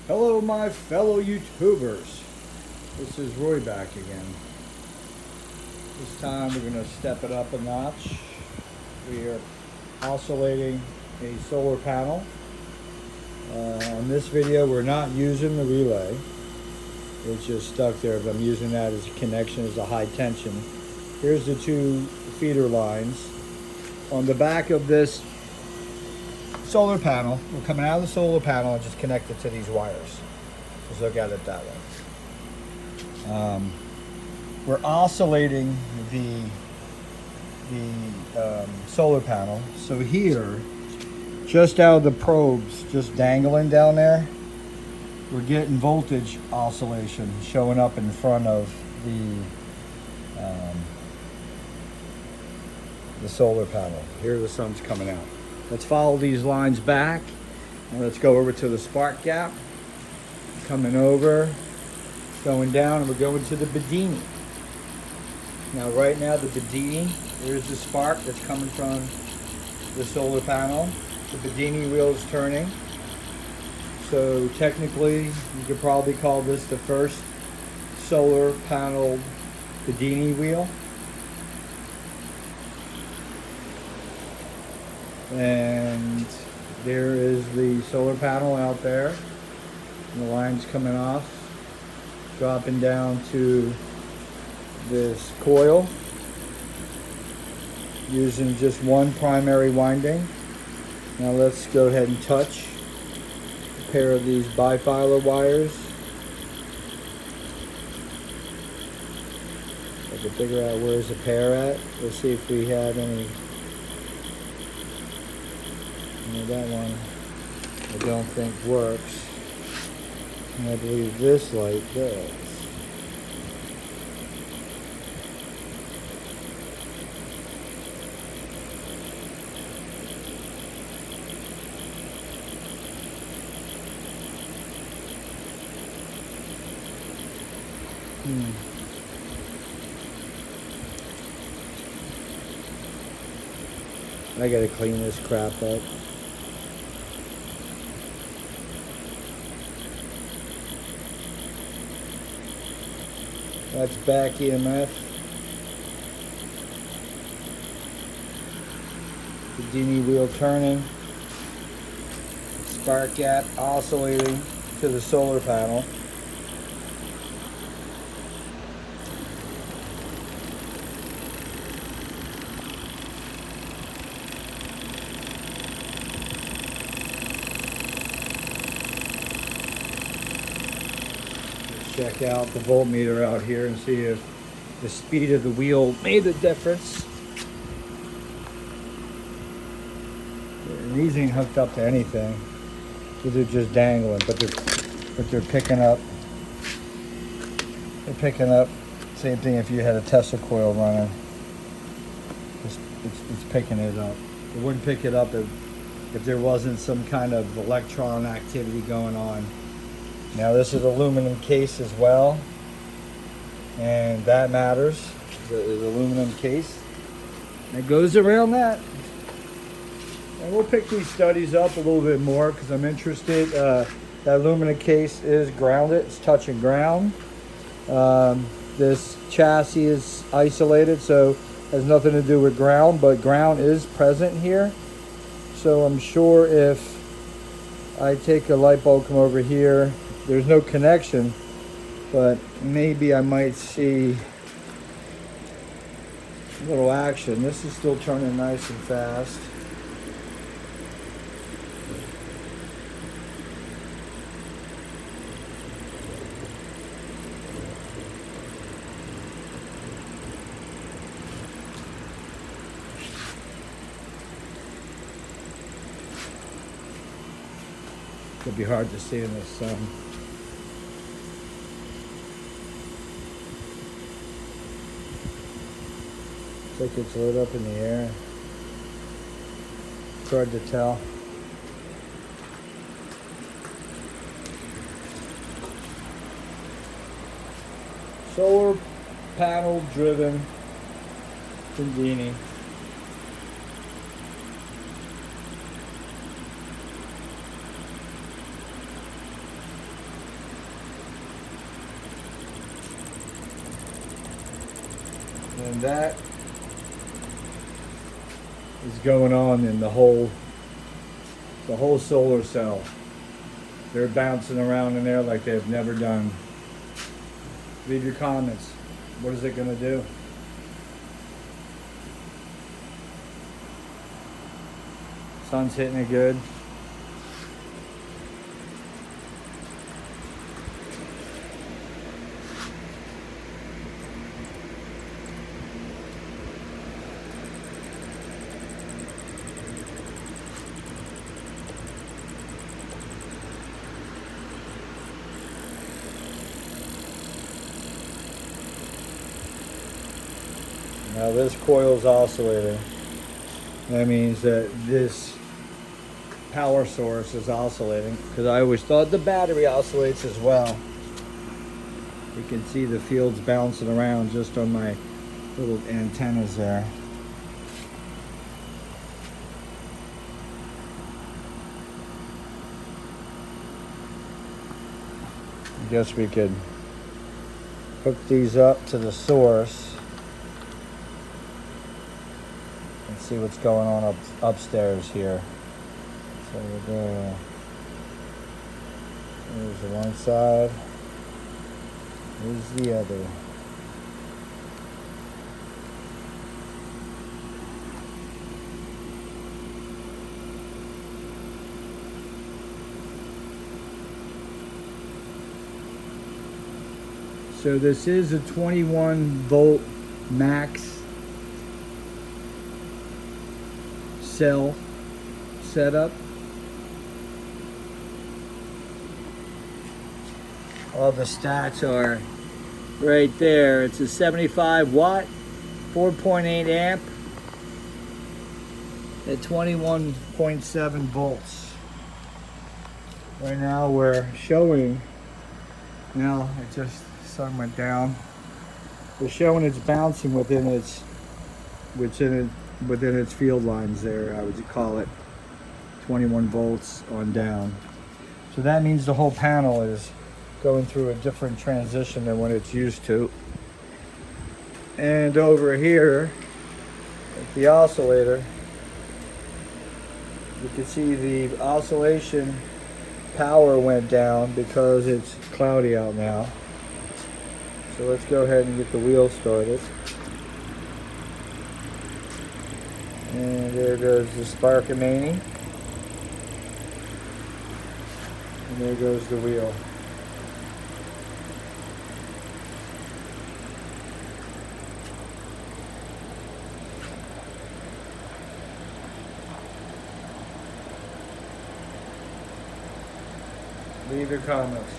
Hello my fellow YouTubers. This is Roy back again. This time we're going to step it up a notch. We are oscillating a solar panel. On this video we're not using the relay. It's just stuck there, but I'm using that as a connection, as a high tension. Here's the two feeder lines. On the back of this solar panel, we're coming out of the solar panel and just connect it to these wires. Just look at it that way. We're oscillating the solar panel. So here, just out of the probes, just dangling down there, we're getting voltage oscillation showing up in front of the solar panel. Here the sun's coming out. Let's follow these lines back and let's go over to the spark gap. Coming over, going down, and we're going to the Bedini. Now right now the Bedini, there's the spark that's coming from the solar panel. The Bedini wheel is turning. So technically you could probably call this the first solar panel Bedini wheel. And there is the solar panel out there. And the line's coming off, dropping down to this coil, using just one primary winding. Now let's go ahead and touch a pair of these bifilar wires. I can figure out where's the pair at. Let's see if we have any. That one I don't think works. And I believe this light does. I gotta clean this crap up. That's back EMF. Bedini wheel turning. Spark gap oscillating to the solar panel. Check out the voltmeter out here and see if the speed of the wheel made a difference. And these ain't hooked up to anything. These are just dangling, but they're picking up. They're picking up. Same thing if you had a Tesla coil running. It's picking it up. It wouldn't pick it up if there wasn't some kind of electron activity going on. Now this is aluminum case as well, and that matters. The aluminum case. It goes around that. And we'll pick these studies up a little bit more because I'm interested. That aluminum case is grounded. It's touching ground. This chassis is isolated, so has nothing to do with ground, but ground is present here. So I'm sure if I take a light bulb, come over here, there's no connection, but maybe I might see a little action. This is still turning nice and fast. It'll be hard to see in the sun. Looks like it's lit up in the air. It's hard to tell. Solar panel driven Bedini. And that is going on in the whole solar cell. They're bouncing around in there like they've never done. Leave your comments. What is it going to do? Sun's hitting it good. Now this coil's oscillating. That means that this power source is oscillating, because I always thought the battery oscillates as well. You can see the fields bouncing around just on my little antennas there. I guess we could hook these up to the source and see what's going on upstairs here. So we'll go, there's the one side, here's the other. So this is a 21 volt max cell setup. All the stats are right there. It's a 75 watt, 4.8 amp at 21.7 volts. Right now we're showing, now it just, sun went down. We're showing it's bouncing within its field lines there, I would call it 21 volts on down. So that means the whole panel is going through a different transition than what it's used to. And over here at the oscillator, you can see the oscillation power went down because it's cloudy out now. So let's go ahead and get the wheel started. And there goes the Sparkamani. And there goes the wheel. Leave your comments.